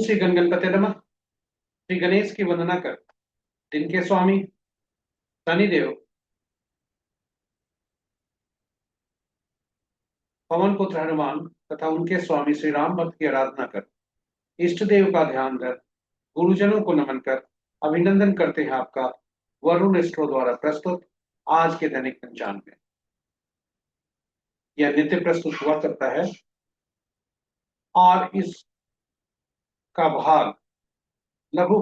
श्री गणगणपति नमः। श्री गणेश की वंदना कर दिन के स्वामी शनिदेव, पवन पुत्र हनुमान तथा उनके स्वामी श्री राम भक्त की आराधना कर, इष्ट देव का ध्यान कर, गुरुजनों को नमन कर अभिनंदन करते हैं आपका वरुण स्टोर द्वारा प्रस्तुत आज के दैनिक पंचांग में। यह नित्य प्रस्तुत हुआ करता है और इसका भाग लघु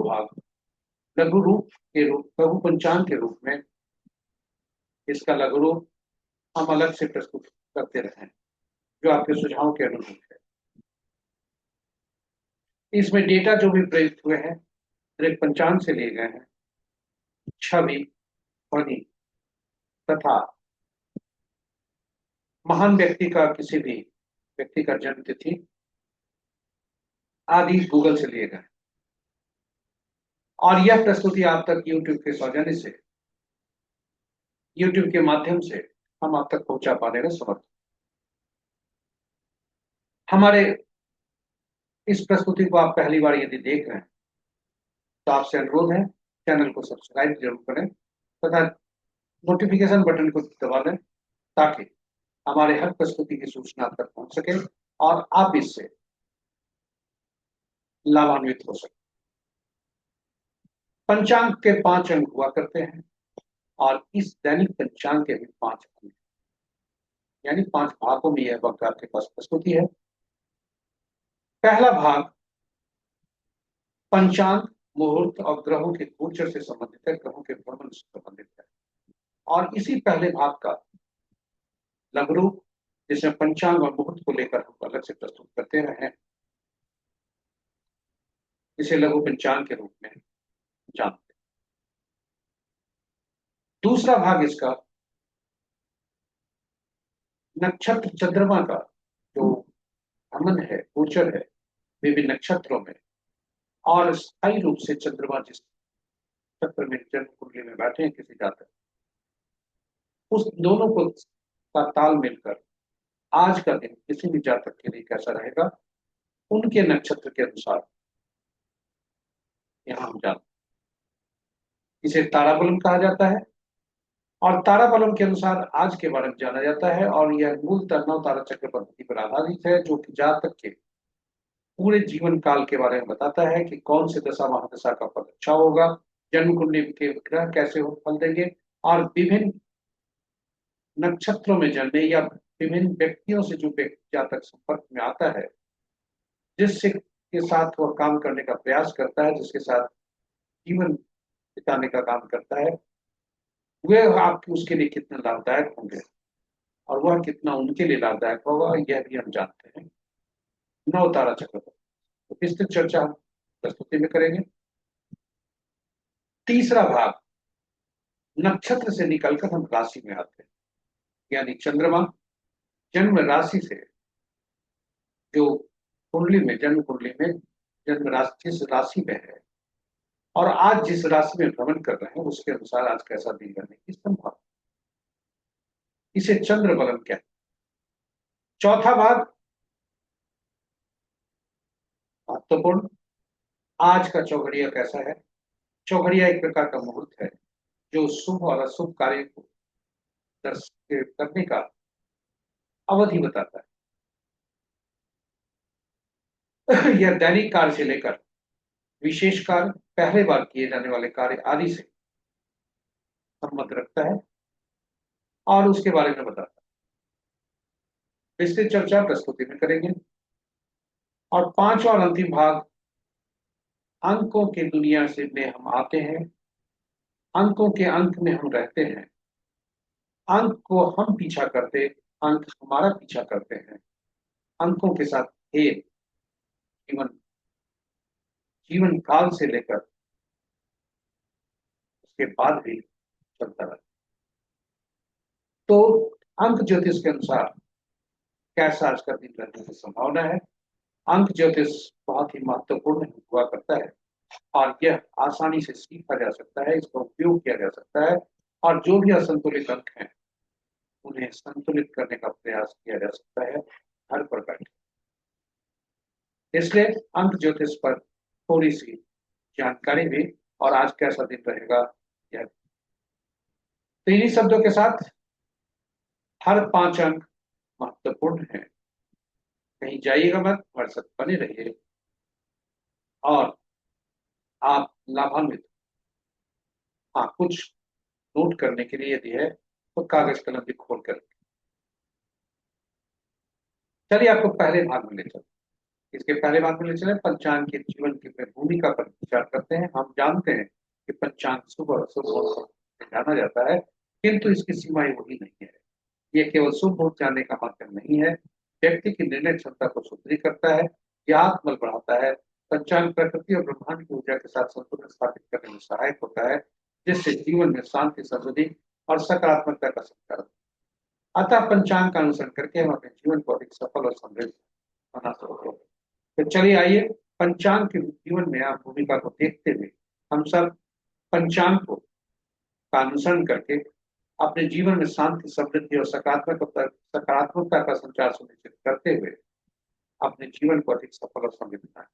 रूप के रूप लघु पंचांग के रूप में इसका लघु रूप हम अलग से प्रस्तुत करते रहे जो आपके सुझाव के अनुरूप है। इसमें डेटा जो भी प्रयुक्त हुए हैं दैनिक पंचांग से लिए गए हैं, छवि, ध्वनि तथा महान व्यक्ति का किसी भी व्यक्ति का जन्म तिथि आदि गूगल से लिए गए और यह प्रस्तुति आप तक यूट्यूब के सौजन्य से, यूट्यूब के माध्यम से हम आप तक पहुंचा पाने में समर्थ। हमारे इस प्रस्तुति को आप पहली बार यदि देख रहे हैं तो आपसे अनुरोध है चैनल को सब्सक्राइब जरूर करें तथा नोटिफिकेशन बटन को दबा दें ताकि हमारे हर प्रस्तुति की सूचना आप तक पहुंच सके और आप इससे लाभान्वित हो सके। पंचांग के 5 अंक हुआ करते हैं और इस दैनिक पंचांग के भी 5 अंक यानी 5 भागों में यह वक्त आपके पास प्रस्तुति है। पहला भाग पंचांग मुहूर्त और ग्रहों के गोचर से संबंधित है, ग्रहों के भ्रमण से संबंधित है और इसी पहले भाग का लघु रूप जिसमें पंचांग और मुहूर्त को लेकर हम अलग से प्रस्तुत करते रहे हैं, इसे लघु पंचांग के रूप में जानते हैं। दूसरा भाग इसका नक्षत्र चंद्रमा का जो भ्रमण है, गोचर है विभिन्न नक्षत्रों में और स्थायी रूप से चंद्रमा जिस नक्षत्र में जन्म कुंडली में बैठे हैं किसी जातक, उस दोनों को का ताल मिलकर आज का दिन किसी भी जातक के लिए कैसा रहेगा उनके नक्षत्र के अनुसार यहां हम जानते हैं। इसे ताराबलम कहा जाता है और ताराबलम के अनुसार आज के बारे में जाना जाता है और यह मूलतः 9 तारा चक्र पद्धति पर आधारित है जो कि जातक के पूरे जीवन काल के बारे में बताता है कि कौन से दशा महादशा का फल अच्छा होगा, जन्म कुंडली के ग्रह कैसे हो फल देंगे और विभिन्न नक्षत्रों में जन्मे या विभिन्न व्यक्तियों से जो व्यक्ति जातक संपर्क में आता है, जिससे के साथ वह काम करने का प्रयास करता है, जिसके साथ जीवन बिताने का काम करता है, वे आपके उसके लिए कितने लाभदायक होंगे और वह कितना उनके लिए लाभदायक होगा यह भी हम जानते हैं 9 तारा चक्र पर। तो विस्तृत चर्चा हम प्रस्तुति में करेंगे। तीसरा भाग नक्षत्र से निकलकर हम राशि में आते हैं, यानी चंद्रमा जन्म राशि से जो कुंडली में जन्म कुंडली में जन्म राशि जिस राशि में है और आज जिस राशि में भ्रमण कर रहे हैं उसके अनुसार आज कैसा दिन रहने की संभावना, इसे चंद्र बलम कहते हैं। चौथा भाग महत्वपूर्ण, आज का चौघड़िया कैसा है। चौघड़िया एक प्रकार का मुहूर्त है जो शुभ और अशुभ कार्य को करने का अवधि बताता है। यह दैनिक कार्य से लेकर विशेष कार्य, पहले बार किए जाने वाले कार्य आदि से संबंध रखता है और उसके बारे में बताता है। विस्तृत चर्चा प्रस्तुति में करेंगे। और 5वां और अंतिम भाग अंकों की दुनिया से में हम आते हैं, अंकों के अंक में हम रहते हैं, अंक को हम पीछा करते, अंक हमारा पीछा करते हैं, अंकों के साथ खेल जीवन काल से लेकर उसके बाद भी चलता रहे। तो अंक ज्योतिष के अनुसार कैसा आज का दिन रहने की संभावना है। अंक ज्योतिष बहुत ही महत्वपूर्ण हुआ करता है और यह आसानी से सीखा जा सकता है, इसका उपयोग किया जा सकता है और जो भी असंतुलित अंक हैं उन्हें संतुलित करने का प्रयास किया जा सकता है घर पर बैठे। इसलिए अंक ज्योतिष पर थोड़ी सी जानकारी भी, और आज कैसा दिन रहेगा यह। तो इन्हीं शब्दों के साथ हर 5 अंक महत्वपूर्ण है। कहीं जाइएगा मत, हमारे साथ बने रहिए और आप लाभान्वित। हाँ, कुछ नोट करने के लिए यदि है तो कागज कलम भी खोल कर। चलिए आपको पहले भाग में ले चलते। इसके पहले भाग में ले चले, पंचांग के जीवन की भूमिका पर विचार करते हैं। हम जानते हैं कि पंचांग शुभ और अशुभ मुहूर्त से जाना जाता है, किंतु इसकी सीमाएं वही नहीं है। ये केवल शुभ मुहूर्त जानने का माध्यम नहीं है, व्यक्ति की निर्णय क्षमता को सुदृढ़ करता है, यह आत्मबल बढ़ाता है। पंचांग प्रकृति और ब्रह्मांड की ऊर्जा के साथ संतुलन स्थापित करने में सहायक होता है, जिससे जीवन में शांति, समृद्धि और सकारात्मकता का संचार होता है। अतः पंचांग का अनुसरण करके हम अपने जीवन को अधिक सफल और समृद्ध बना सकते हैं। तो चलिए आइए, पंचांग के जीवन में आप भूमिका को देखते हुए हम सब पंचांग को का अनुसरण करके अपने जीवन में शांति, समृद्धि और सकारात्मकता का संचार सुनिश्चित करते हुए अपने जीवन को अधिक सफल और समृद्ध बनाएं।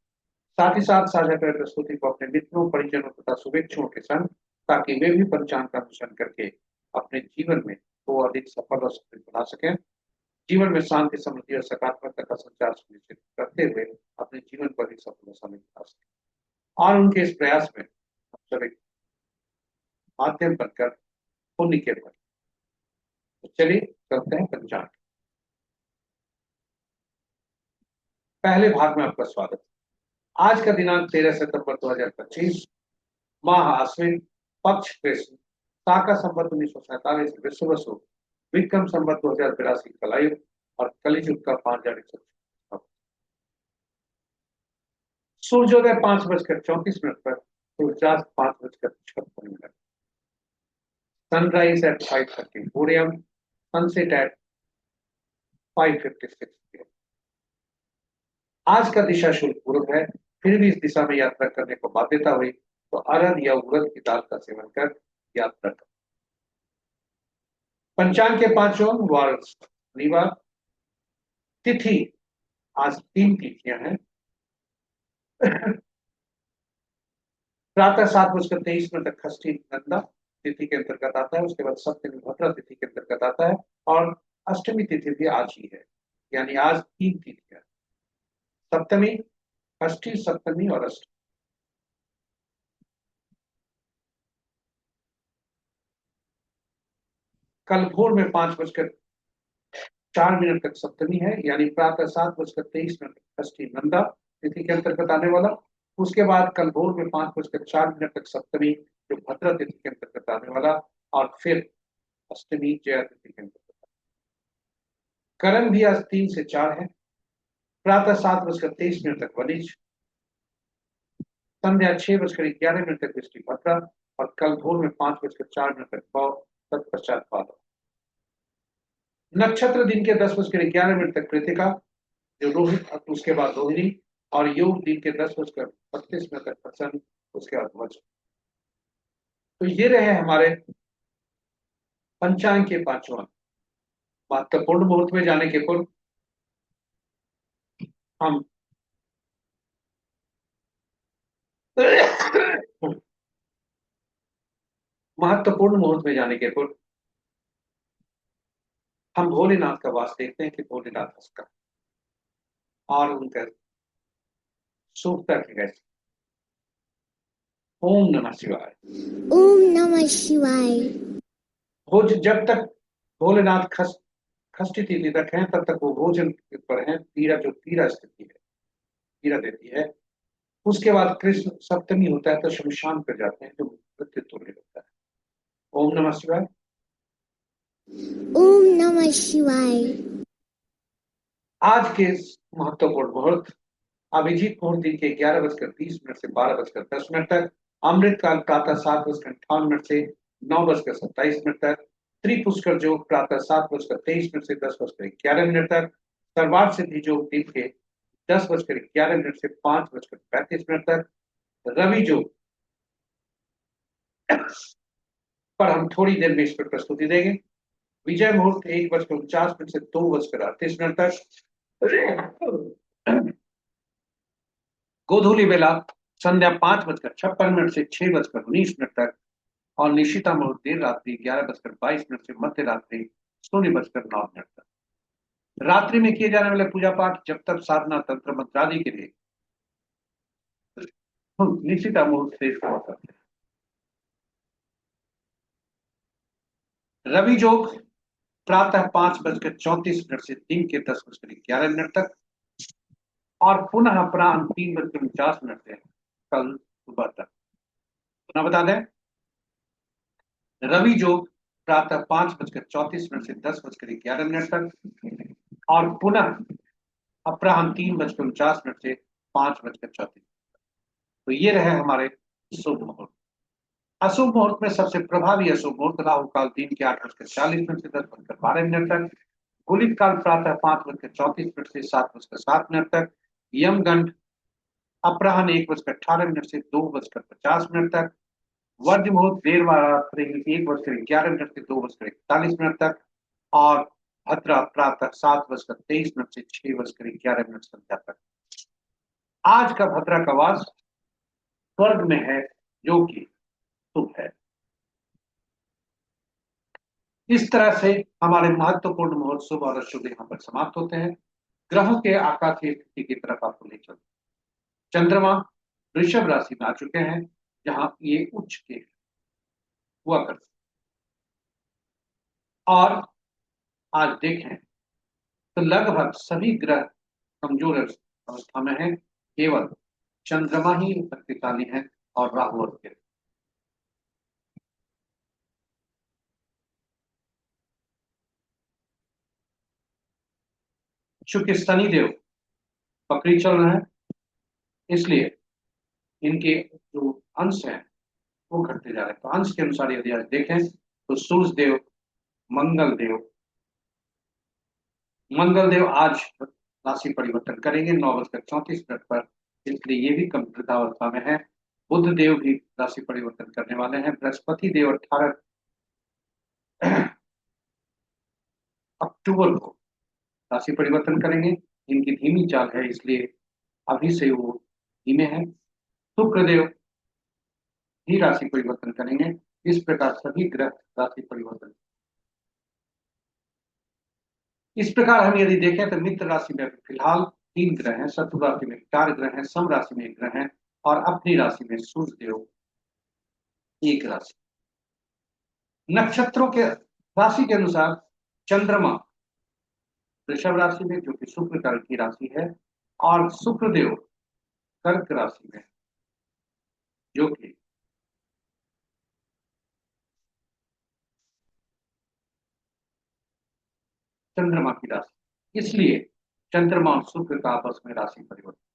साथ ही साथ साझा करें प्रस्तुति को अपने मित्रों, परिजनों तथा शुभेच्छुओं के संग, ताकि वे भी पंचांग का अनुसरण करके अपने जीवन में को अधिक सफल और समृद्ध बना सकें। जीवन में शांति, समृद्धि और सकारात्मकता का संचार सुनिश्चित करते हुए अपने जीवन को अधिक सफल और समृद्ध बना सकें। और उनके इस प्रयास में हम सब एक माध्यम बनकर पुण्य के बने। तो चलिए करते हैं पंचांग। पहले भाग में आपका स्वागत है। आज का दिनांक 13 सितंबर 2025, माह आश्विन, पक्ष कृष्ण, शाका संवत 1947 विश्व वसु, विक्रम संवत 2082 कलयुग और कलिजुग का 5136। सूर्योदय 5:34 पर, सूर्यास्त 5:56। Sunrise at 5:34 AM, sunset at 5:56 PM। आज का दिशा शुल्क पूर्व है, फिर भी इस दिशा में यात्रा करने को बाध्यता हुई तो अरहर या उड़द की दाल का सेवन कर यात्रा कर। पंचांग के 5 वार शनिवार, तिथि आज 3 तिथियां हैं। प्रातः 7:23 तक खष्टी नंदा तिथि के अंतर्गत आता है, उसके बाद सप्तमी भद्रा तिथि के अंतर्गत आता है, और अष्टमी तिथि भी आज ही है। यानी आज 3 तिथियां, सप्तमी, षष्ठी, सप्तमी और अष्टमी। कल भोर में 5:04 तक सप्तमी है, यानी प्रातः 7:23 तक षष्ठी नंदा तिथि के अंतर्गत आने वाला। उसके बाद कल भोर में 5:04 तक सप्तमी, जो भद्रा तिथि के अंतर्गत आने वाला, और फिर अष्टमी जया तिथि के अंतर्गत। करण भी आज 3 से 4 है। प्रातः 7:23 तक वनिज, संध्या 6:11 तक दृष्टि भद्रा, और कल भोर में 5:04 तक भव, तत्पश्चात पाद। नक्षत्र दिन के 10:11 तक जो रोहित, उसके बाद रोहिणी, और योग दिन के 10:32 तक प्रसन्न, उसके बाद वज्र। तो ये रहे हमारे पंचांग के 5 महत्वपूर्ण मुहूर्त में जाने के पूर्व हम महत्वपूर्ण मुहूर्त में जाने के पूर्व हम भोलेनाथ का वास देखते हैं कि भोलेनाथ हंसका और उनका सूखता की कैसे। ओम नमः शिवाय। ओम नमः शिवाय। भोज जब तक भोलेनाथ खष्टी तिथि तक हैं, तब तक वो भोजन पर हैं। पीड़ा, जो पीड़ा स्थिति है, पीड़ा देती है। उसके बाद कृष्ण सप्तमी होता है तो शमशान पर जाते हैं, जो मृत्यु तुल्य होता है। ओम नमः शिवाय। ओम नमः शिवाय। आज के महत्वपूर्ण मुहूर्त, अभिजीत मुहूर्त दिन के 11:20 से 12:10 तक, अमृत काल प्रातः 7:58 से 9:27 तक, त्रिपुष्कर योग प्रातः 7:23 से 10:11 तक, सर्वार्थ सिद्धि योग दिन के 10:11 से 5:35 तक, रवि योग पर हम थोड़ी देर में इस पर प्रस्तुति देंगे। विजय मुहूर्त 1:49 से 2:38 तक, गोधूली बेला संध्या 5:56 से 6:19 तक, और निशिता मुहूर्त देर रात्रि 11:22 से मध्य रात्रि 0:09 तक। रात्रि में किए जाने वाले पूजा पाठ, जब तक साधना, तंत्र, मंत्र आदि के लिए निशिता मुहूर्त से हुआ करते हैं। रवि योग प्रातः 5:34 से दिन के 10:11 तक, और पुनः अपराह्न 3:49 से कल सुबह तक। पुनः बता दें, रवि योग प्रातः 5:34 से 10:11 तक, और पुनः अपराह्न 3:49 से 5:34। तो ये रहे हमारे शुभ मुहूर्त। अशुभ मुहूर्त में सबसे प्रभावी अशुभ मुहूर्त राहु काल दिन के 8:40 से 10:12 तक, गुलिक काल प्रातः 5:34 से 7:07 तक, यमगंड अपराह्न 1:18 से 2:50 तक, वर्ज मुहूर्त देर रात्रि 1:11 से 2:41 तक, और भद्रा प्रातः 7:23 से 6:11 संध्या तक। आज का भद्रा का वास स्वर्ग में है, जो कि शुभ है। इस तरह से हमारे महत्वपूर्ण मुहूर्त शुभ और अशुभ यहाँ पर समाप्त होते हैं। ग्रहों के आकाशीय स्थिति की तरफ आपको ले चलते हैं। चंद्रमा वृषभ राशि में आ चुके हैं, जहां ये उच्च के हुआ करते, और आज देखें तो लगभग सभी ग्रह कमजोर अवस्था में है, केवल चंद्रमा ही शक्तिशाली है, और राहु और केतु। चूंकि शनिदेव वक्री चल रहे हैं, इसलिए इनके जो अंश हैं वो घटते जा रहे हैं। तो अंश के अनुसार यदि आज देखें तो सूर्य देव, मंगल देव मंगल देव आज राशि परिवर्तन करेंगे 9:34 पर, इसलिए ये भी कम वृद्धावस्था में है। बुध देव भी राशि परिवर्तन करने वाले हैं। बृहस्पति देव 18 अक्टूबर को राशि परिवर्तन करेंगे। इनकी धीमी चाल है, इसलिए अभी से वो धीमे हैं। शुक्र देव भी राशि परिवर्तन करेंगे। इस प्रकार सभी ग्रह राशि परिवर्तन। इस प्रकार हम यदि देखें तो मित्र राशि में फिलहाल 3 ग्रह हैं, शत्रु राशि में 4 ग्रह हैं, सम राशि में 1 ग्रह है, और अपनी राशि में सूर्य देव 1 राशि। नक्षत्रों के राशि के अनुसार चंद्रमा वृषभ राशि में, जो कि शुक्र काल की राशि है, और शुक्र देव कर्क राशि में, जो कि चंद्रमा की राशि, इसलिए चंद्रमा और शुक्र का आपस में राशि परिवर्तन।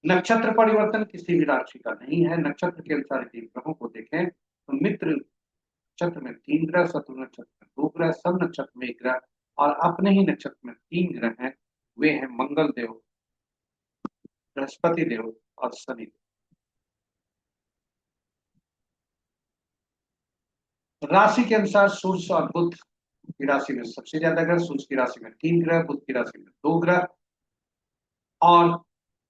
नक्षत्र परिवर्तन किसी भी राशि का नहीं है। नक्षत्र के अनुसार यदि ग्रहों को देखें तो मित्र नक्षत्र में 3 ग्रह, शत्रु नक्षत्र में 2 ग्रह, सब नक्षत्र में 1 ग्रह, और अपने ही नक्षत्र में 3 ग्रह हैं। वे हैं मंगल देव, बृहस्पति देव और शनि देव। राशि के अनुसार सूर्य और बुध की राशि में सबसे ज्यादा ग्रह, सूर्य की राशि में 3 ग्रह, बुध की राशि में 2 ग्रह, और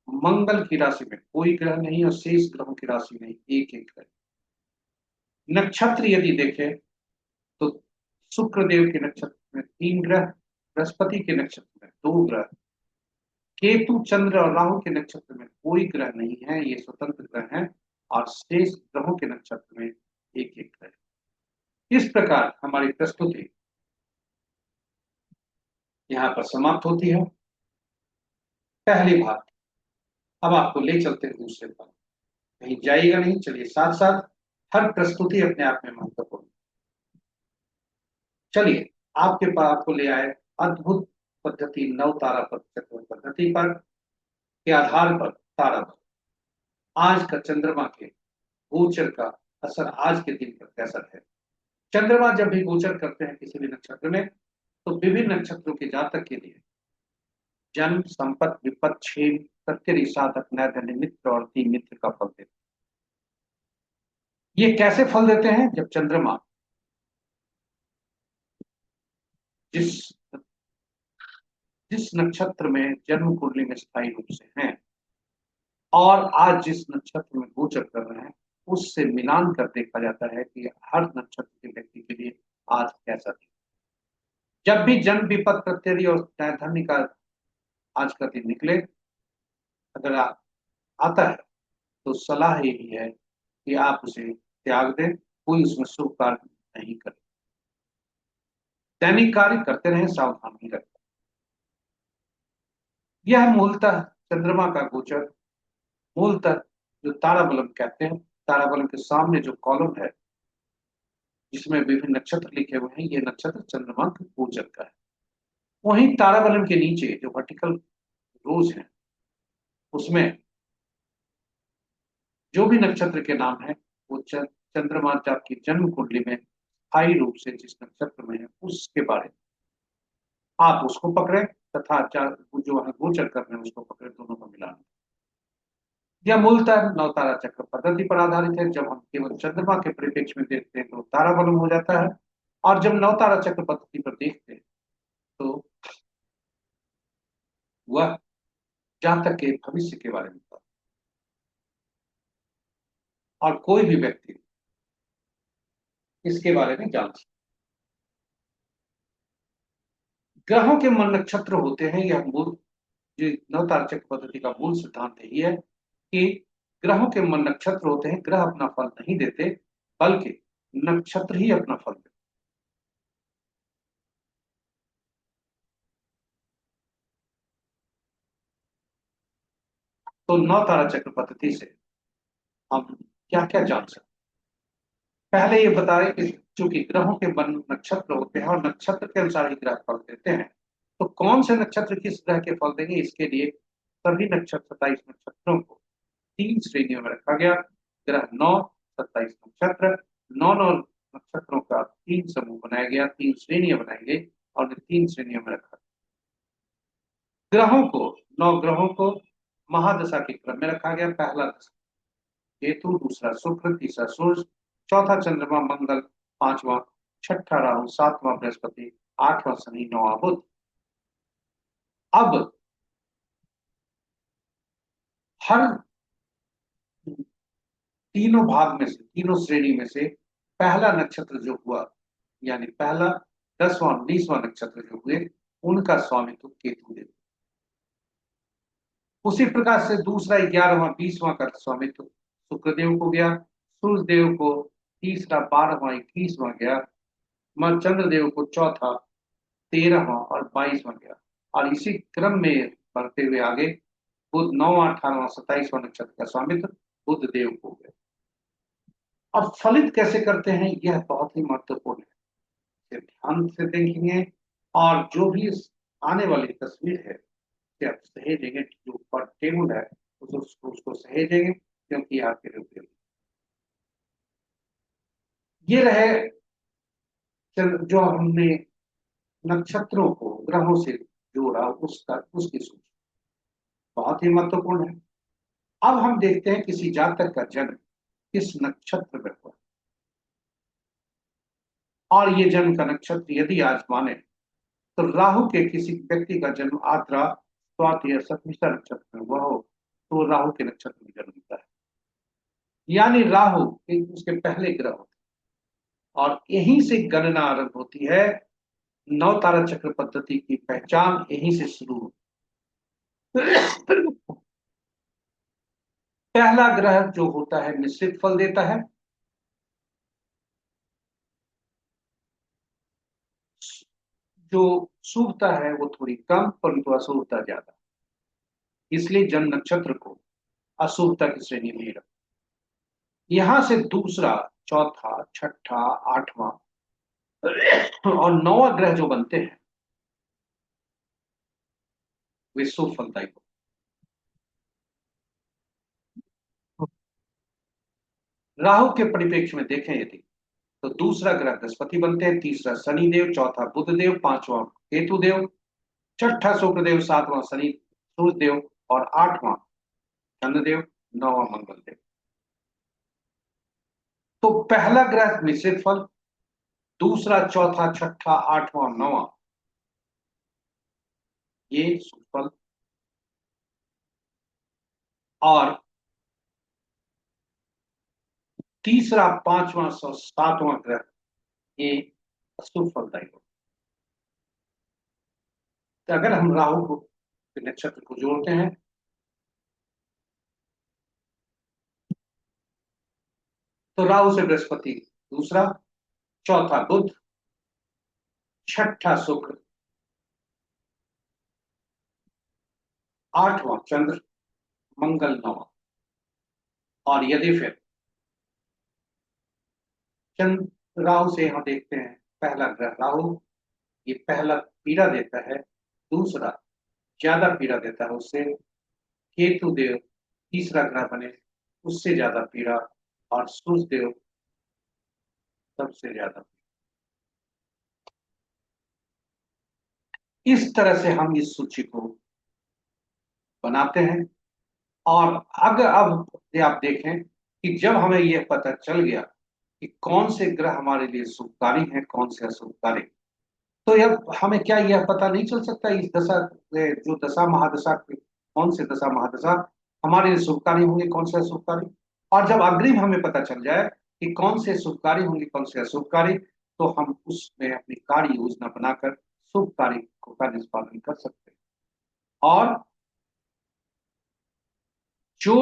मंगल की राशि में कोई ग्रह नहीं, और शेष ग्रहों की राशि में एक एक ग्रह। नक्षत्र यदि देखें तो शुक्र देव के नक्षत्र में 3 ग्रह, बृहस्पति के नक्षत्र में 2 ग्रह, केतु, चंद्र और राहु के नक्षत्र में कोई ग्रह नहीं है, ये स्वतंत्र ग्रह हैं, और शेष ग्रहों के नक्षत्र में एक एक ग्रह। इस प्रकार हमारी प्रस्तुति यहाँ पर समाप्त होती है, पहली भाग। अब आपको ले चलते हैं दूसरे भाग। कहीं जाइएगा नहीं, चलिए साथ साथ, हर प्रस्तुति अपने आप में महत्वपूर्ण। चलिए आपके पास आपको ले आए अद्भुत पद्धति, नव तारा चक्र पद्धति पर के आधार पर तारा आज का चंद्रमा के गोचर का असर आज के दिन पर कैसा है। चंद्रमा जब भी गोचर करते हैं किसी भी नक्षत्र में, तो विभिन्न नक्षत्रों के जातक के लिए जन्म, संपत्ति, विपत, क्षेम, सत्य, साधक, नैधन्य, मित्र और तीन मित्र का फल देते हैं। ये कैसे फल देते हैं? जब चंद्रमा जिस जिस नक्षत्र में जन्म कुंडली में स्थायी रूप से हैं, और आज जिस नक्षत्र में गोचर कर रहे हैं उससे मिलान कर देखा जाता है कि हर नक्षत्र के व्यक्ति के लिए आज कैसा दिन। जब भी जन्म विपद प्रत्यय और न्यायधर्मी का आज का दिन निकले, अगर आता है तो सलाह यही है कि आप उसे त्याग दें, कोई उसमें शुभ कार्य नहीं करे, दैनिक कार्य करते रहें, सावधानी रखें। यह मूलतः चंद्रमा का गोचर, मूलतः जो ताराबलम कहते हैं, ताराबलम के सामने जो कॉलम है जिसमें विभिन्न नक्षत्र लिखे हुए हैं, ये नक्षत्र चंद्रमा के गोचर का है। वहीं ताराबलम के नीचे जो वर्टिकल रोज है उसमें जो भी नक्षत्र के नाम है वो चंद्रमा आपकी जन्म कुंडली में स्थायी रूप से जिस नक्षत्र में है उसके बारे में आप उसको पकड़े, तथा जो है गोचर कर रहे हैं उसको पकड़े, दोनों को मिलाना। यह मूलतः नवतारा चक्र पद्धति पर आधारित है। जब हम केवल चंद्रमा के परिप्रेक्ष्य में देखते हैं तो तारा बलम हो जाता है, और जब नवतारा चक्र पद्धति पर देखते हैं तो वह जातक के भविष्य के बारे में बताता है, और कोई भी व्यक्ति इसके बारे में जान सकता है। ग्रहों के मन नक्षत्र होते हैं, यह मूल जो नवतारा चक्र पद्धति का मूल सिद्धांत यही है कि ग्रहों के मन नक्षत्र होते हैं। ग्रह अपना फल नहीं देते, बल्कि नक्षत्र ही अपना फल देते। तो नवतारा चक्र पद्धति से हम क्या क्या जान सकते हैं? पहले ये बता रहे कि चूंकि ग्रहों के मन नक्षत्र होते हैं और नक्षत्र के अनुसार ही ग्रह फल देते हैं, तो कौन से नक्षत्र किस ग्रह के फल देंगे, इसके लिए सभी नक्षत्र 27 नक्षत्रों को 3 श्रेणियों में रखा गया। ग्रह 9, 27 नक्षत्र, 9 नक्षत्रों का 3 समूह बनाया गया, 3 श्रेणियां बनाई गई और 3 श्रेणियों में रखा। ग्रहों को 9 ग्रहों को महादशा के क्रम में रखा गया। पहला दशा केतु, दूसरा शुक्र, तीसरा सूर्य, चौथा चंद्रमा, मंगल, पांचवा छठा राहु, सातवां बृहस्पति, आठवां शनि, नौवां बुध। अब हर तीनों भाग में से, तीनों श्रेणी में से पहला नक्षत्र जो हुआ, यानी पहला 10वां 19वां नक्षत्र जो हुए, उनका स्वामित्व केतु देव। उसी प्रकार से दूसरा 11वां 20वां का स्वामित्व शुक्रदेव को गया, सूर्य देव को तीसरा 12वां 21वां गया, चंद्रदेव को चौथा 13वां और 22वां गया, और इसी क्रम में बढ़ते हुए आगे बुध 9वां 18वां 27वां नक्षत्र का स्वामित्व बुध देव को गया। अब फलित कैसे करते हैं, यह बहुत ही महत्वपूर्ण है, इसे ध्यान से देखेंगे, और जो भी आने वाली तस्वीर है कि आप सहेजेंगे, जो ऊपर टेबल है उसको सहेजेंगे, क्योंकि आपके लिए उपयोगी। ये रहे जो हमने नक्षत्रों को ग्रहों से जोड़ा, उसकी सूची बहुत ही महत्वपूर्ण है। अब हम देखते हैं किसी जातक का जन्म किस नक्षत्र में हुआ, और ये जन्म का नक्षत्र यदि आज माने तो राहु के किसी व्यक्ति का जन्म आद्रा, स्वाति या शतभिषा नक्षत्र में हुआ हो तो राहु के नक्षत्र में जन्म होता है, यानी राहु उसके पहले ग्रह होते हैं, और यहीं से गणना आरंभ होती है। नवतारा चक्र पद्धति की पहचान यहीं से शुरू होती है। पहला ग्रह जो होता है मिश्रित फल देता है, जो शुभता है वो थोड़ी कम परंतु अशुभता ज्यादा, इसलिए जन्म नक्षत्र को अशुभता की श्रेणी में रखा। यहां से दूसरा, चौथा, छठा, आठवां और नौवां ग्रह जो बनते हैं वे शुभ फलदायी होते हैं। राहु के परिप्रेक्ष्य में देखें यदि, तो दूसरा ग्रह बृहस्पति बनते हैं, तीसरा शनिदेव, चौथा बुधदेव, पांचवा केतुदेव, छठा शुक्रदेव, सातवां शनि सूर्यदेव और आठवां चंद्रदेव, नौवां मंगलदेव। तो पहला ग्रह मिश्रित फल, दूसरा, चौथा, छठा, आठवां, नौवां ये शुभ फल। और तीसरा, पांचवां, सातवां ग्रह ये अशुभ फलदायी होगा। तो अगर हम राहु को नक्षत्र को जोड़ते हैं तो राहु से बृहस्पति दूसरा, चौथा बुध, छठा शुक्र, आठवां चंद्र, मंगल नौवां। और यदि फिर चंद्र राहु से हम देखते हैं, पहला ग्रह राहु, ये पहला पीड़ा देता है, दूसरा ज्यादा पीड़ा देता है उससे केतु देव, तीसरा ग्रह बने उससे ज्यादा पीड़ा, और सूर्य देव सबसे ज्यादा। इस तरह से हम इस सूची को बनाते हैं। और अगर अब ये आप देखें कि जब हमें यह पता चल गया कि कौन से ग्रह हमारे लिए शुभकारी हैं, कौन से अशुभकारी, तो यह हमें क्या यह पता नहीं चल सकता इस दशा, जो दशा महादशा, कौन से दशा महादशा हमारे लिए शुभकारी होंगे, कौन से अशुभकारी। और जब अग्रिम हमें पता चल जाए कि कौन से शुभकारी होंगे, कौन से अशुभकारी, तो हम उसमें अपनी कार्य योजना बनाकर शुभ कार्य का निष्पादन कर सकते हैं। और जो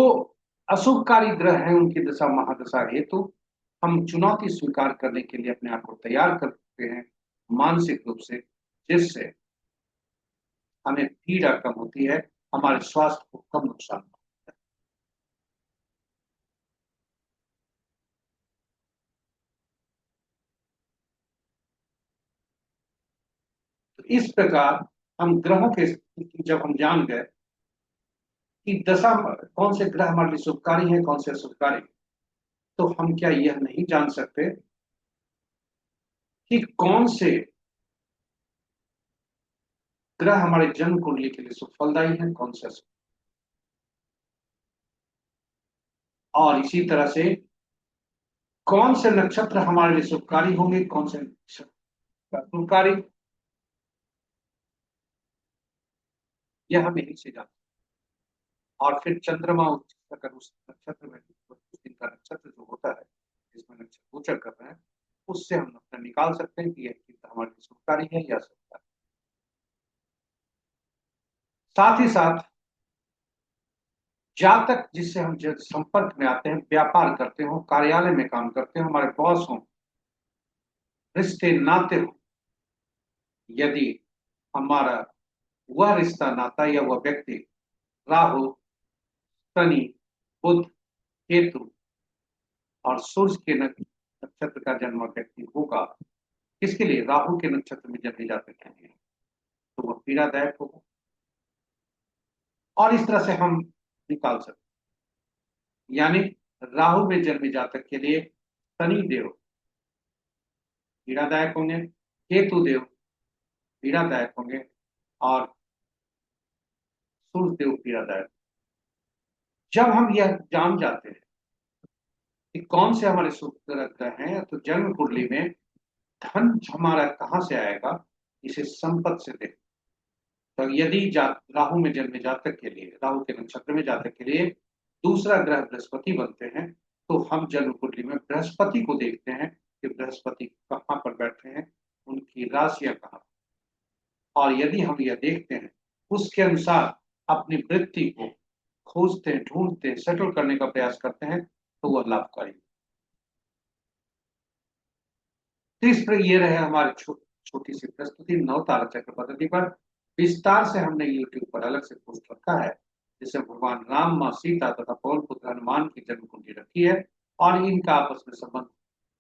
अशुभकारी ग्रह हैं उनकी दशा महादशा हेतु हम चुनौती स्वीकार करने के लिए अपने आप को तैयार करते हैं मानसिक रूप से, जिससे हमें पीड़ा कम होती है, हमारे स्वास्थ्य को कम नुकसान होता है। तो इस प्रकार हम ग्रहों के, जब हम जान गए कि दशा कौन से ग्रह हमारे लिए शुभकारी हैं, कौन से अशुभकारी, तो हम क्या यह नहीं जान सकते कि कौन से ग्रह हमारे जन्म कुंडली के लिए सुफलदायी हैं, कौन से अशुभ। और इसी तरह से कौन से नक्षत्र हमारे लिए शुभकारी होंगे, कौन से नक्षत्र अशुभकारी, यह हम यही से जानते हैं। और फिर चंद्रमा अगर उस नक्षत्र में, उस दिन का नक्षत्र जो होता है जिसमें नक्षत्र गोचर कर रहे हैं, उससे हम अपना निकाल सकते हैं कि यह चिंता हमारे लिए शुभकारी है या अशुभकारी। साथ ही साथ जातक जिससे हम संपर्क में आते हैं, व्यापार करते हो, कार्यालय में काम करते हो, हमारे बॉस हो, रिश्ते नाते हो, यदि हमारा वह रिश्ता नाता या वह व्यक्ति राहु, शनि, बुध, केतु और सूर्य के नक्षत्र का जन्म व्यक्ति होगा, इसके लिए राहु के नक्षत्र में जन्मे जाते हैं, तो वह पीड़ादायक होगा। और इस तरह से हम निकाल सकते हैं। यानी राहु में जन्मे जातक के लिए शनि देव पीड़ादायक होंगे, केतु देव पीड़ादायक होंगे, और सूर्य देव पीड़ादायक। जब हम यह जान जाते हैं कि कौन से हमारे शुभ ग्रह हैं, तो जन्म कुंडली में धन हमारा कहां से आएगा, इसे संपत्ति से देख। तो यदि राहु में जन्मे जातक के लिए, राहु के नक्षत्र में जातक के लिए दूसरा ग्रह बृहस्पति बनते हैं, तो हम जन्म कुंडली में बृहस्पति को देखते हैं कि बृहस्पति कहाँ पर बैठे हैं, उनकी राशियां कहाँ। और यदि हम यह देखते हैं, उसके अनुसार अपनी वृत्ति को खोजते हैं, ढूंढते हैं, सेटल करने का प्रयास करते हैं, तो वह लाभकारी। तो इस पर ये रहे हमारी छोटी सी प्रस्तुति नव तारा चक्र पद्धति पर। विस्तार से हमने यूट्यूब पर अलग से पोस्ट रखा है, जिसमें भगवान राम, माँ सीता तथा पवन पुत्र हनुमान की जन्म कुंडली रखी है, और इनका आपस में संबंध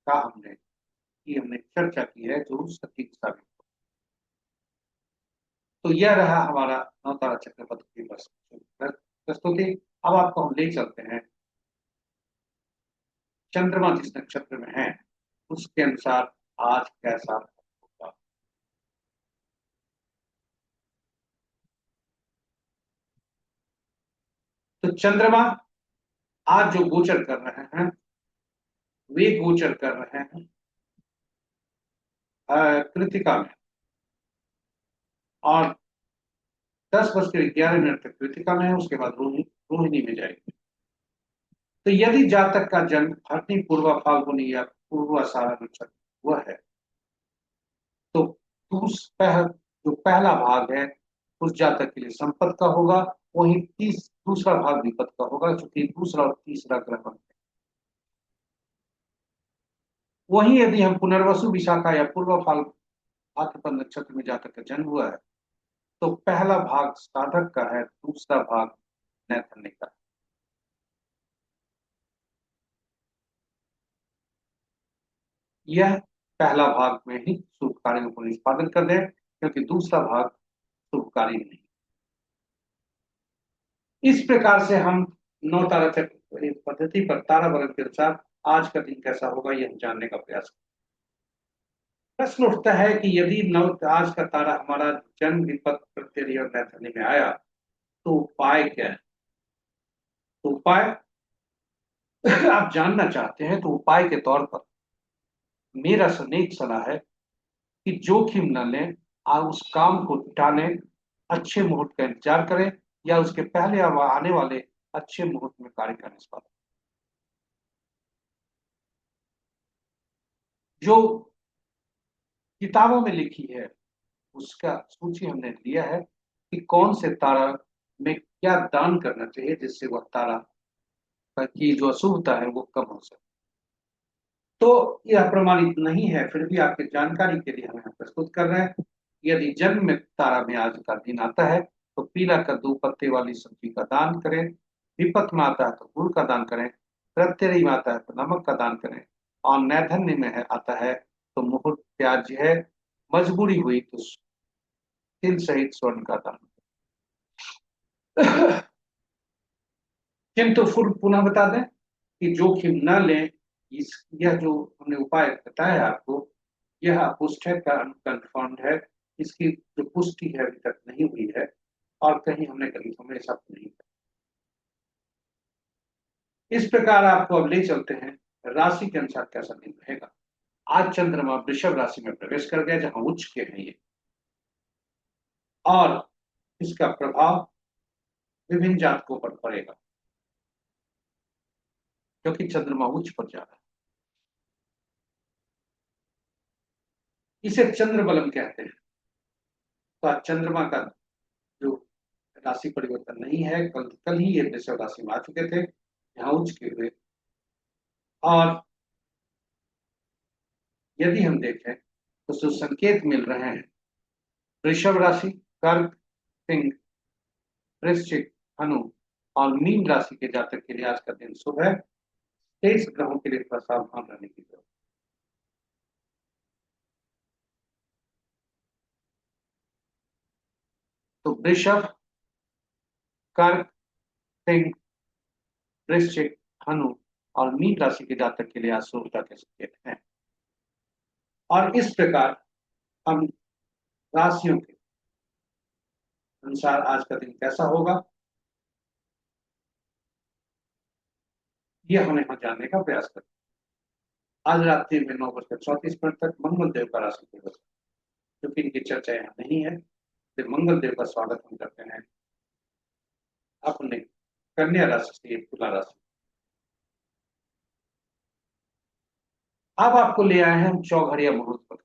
का हमने चर्चा की है, जो सटीक साबित हो। तो यह रहा हमारा नव तारा चक्र पद्धति पर प्रस्तुति। अब आपको हम ले चलते हैं चंद्रमा जिस नक्षत्र में है उसके अनुसार आज कैसा होगा। तो चंद्रमा आज जो गोचर कर रहे हैं, वे गोचर कर रहे हैं कृतिका में, और 10:11 तक कृतिका में है, उसके बाद रोहिणी, रोहिणी में जाएगी। तो यदि जातक का जन्म भरनी, पूर्वा फाल्गुनी या पूर्वाषाढ़ नक्षत्र हुआ है, तो जो पहला भाग है उस जातक के लिए संपत्ति का होगा, वही दूसरा भाग विपत्ति का होगा, क्योंकि दूसरा और तीसरा ग्रह है। वहीं यदि हम पुनर्वसु, विशाखा या पूर्व फाल भाद्रपद नक्षत्र में जातक का जन्म हुआ है, तो पहला भाग साधक का है, दूसरा भाग नैथन्य का। यह पहला भाग में ही शुभ कार्यों को निष्पादन कर दे, क्योंकि दूसरा भाग शुभ कार्य नहीं। इस प्रकार से हम नौ तारा चक्र पद्धति पर तारा वर्ग के अनुसार आज का दिन कैसा होगा यह जानने का प्रयास करें। प्रश्न उठता है कि यदि नव आज का तारा हमारा जन्म, विपत्त, प्रत्यय और नैथन्य में आया, तो उपाय क्या है? तो उपाय आप जानना चाहते हैं, तो उपाय के तौर पर मेरा नेक सलाह है कि जोखिम न लें, आप उस काम को टालें, अच्छे मुहूर्त का इंतजार करें या उसके पहले आने वाले अच्छे मुहूर्त में कार्य का निष्पादन। जो किताबों में लिखी है उसका सूची हमने लिया है कि कौन से तारा में क्या दान करना चाहिए, जिससे वह तारा की जो अशुभता है वो कम हो सके। तो यह प्रमाणित नहीं है, फिर भी आपकी जानकारी के लिए हम यहाँ प्रस्तुत कर रहे हैं। यदि जन्म में तारा में आज का दिन आता है, तो पीला कद्दू, पत्ते वाली सब्जी का दान करें। विपत्त में आता है तो गुड़ का दान करें। प्रत्यय में आता है तो नमक का दान करें। और नैधन्य में आता है तो मुहूर्त त्याज्य है, मजबूरी हुई तो तिल सहित स्वर्ण का दान। किंतु फिर पुनः बता दें कि जोखिम न लें। यह जो हमने उपाय बताया आपको, यह पुष्ट है, कंफर्म्ड है। इसकी जो पुष्टि है अभी तक नहीं हुई है, और कहीं हमने कंफर्म ऐसा नहीं किया। इस प्रकार आपको अब ले चलते हैं राशि के अनुसार कैसा दिन रहेगा। आज चंद्रमा वृषभ राशि में प्रवेश कर गया, जहां उच्च के हैं ये, और इसका प्रभाव विभिन्न जातकों पर पड़ेगा, क्योंकि चंद्रमा उच्च पर जा रहा है। इसे चंद्र बलम कहते हैं। तो आज चंद्रमा का जो राशि परिवर्तन नहीं है, कल कल ही ये वृषभ राशि में आ चुके थे, यहाँ उच्च के हुए। और यदि हम देखें तो जो संकेत मिल रहे हैं, वृषभ राशि, कर्क, सिंह, वृश्चिक, धनु और मीन राशि के जातक के लिए आज का दिन शुभ है। तेईस ग्रहों के लिए थोड़ा सावधान रहने की जरूरत। तो वृषभ, कर्क, सिंह, वृश्चिक, धनु और मीन राशि के जातक के लिए आज शुभता के संकेत हैं। और इस प्रकार हम राशियों के अनुसार आज का दिन कैसा होगा यह हमें यहाँ जानने का प्रयास करें। आज रात्रि में 9:34 तक मंगल देव का राशि परिवर्तन, क्योंकि इनकी चर्चा यहाँ नहीं है, तो मंगल देव का स्वागत हम करते हैं अपने कन्या राशि से तुला राशि। अब आपको ले आए हैं हम चौघड़िया मुहूर्त पर।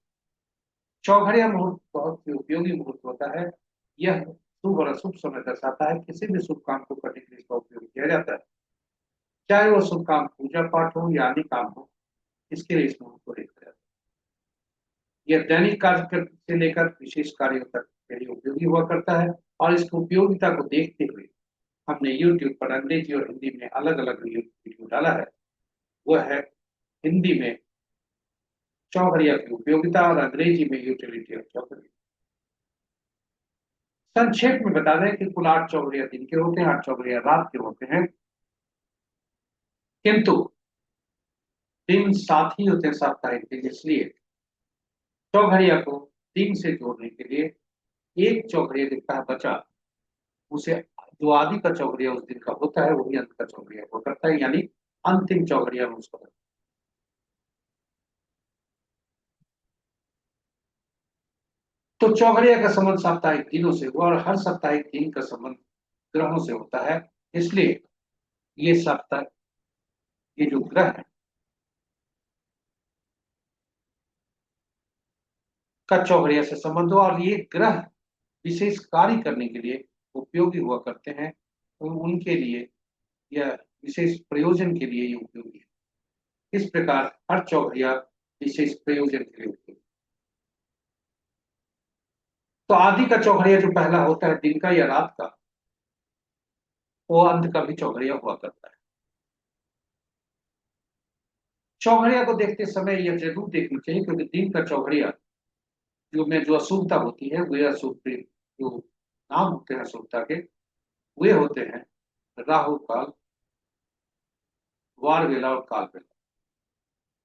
चौघड़िया मुहूर्त बहुत ही उपयोगी मुहूर्त होता है। यह शुभ और अशुभ समय दर्शाता है। किसी भी शुभ काम को करने के लिए इसका उपयोग किया जाता है, चाहे वो शुभ काम पूजा पाठ हो या अन्य काम हो, इसके लिए इस मुहूर्त को देखा जाता है। यह दैनिक कार्य से लेकर विशेष कार्यों तक के लिए उपयोगी हुआ करता है। और इसकी उपयोगिता को देखते हुए हमने YouTube पर अंग्रेजी और हिंदी में अलग अलग वीडियो डाला है। वह है हिंदी में चौघड़िया की उपयोगिता और अंग्रेजी में यूटिलिटी ऑफ चौघड़िया। संक्षेप में बता दें कि कुल 8 चौघड़िया दिन के होते हैं, 8 चौघड़िया रात के होते हैं, किंतु दिन साथ ही होते हैं साप्ताहिक दिन। इसलिए चौघड़िया को दिन से जोड़ने के लिए एक चौघड़िया जितना बचा, उसे जो आदि का चौघड़िया उस दिन का होता है वही अंत का चौघड़िया हुआ करता है, यानी अंतिम चौघड़िया में उसको। तो चौघड़िया का संबंध साप्ताहिक दिनों से हुआ, और हर साप्ताहिक दिन का संबंध ग्रहों से होता है। इसलिए ये सप्ताह, ये जो ग्रह है का चौघड़िया से संबंध हो, और ये ग्रह विशेष कार्य करने के लिए उपयोगी हुआ करते हैं, तो उनके लिए या विशेष प्रयोजन के लिए ये उपयोगी है। इस प्रकार हर चौघड़िया विशेष प्रयोजन के लिए उपयोगी। तो आदि का चौघड़िया जो पहला होता है दिन का या रात का, वो अंत का भी चौघड़िया हुआ करता है। चौघड़िया को देखते समय यह जरूर देखना चाहिए, क्योंकि दिन का चौघड़िया जो में जो अशुभता होती है, वे अशुभ जो नाम होते हैं अशुभता के, वे होते हैं राहु काल, वार वेला और काल वेला,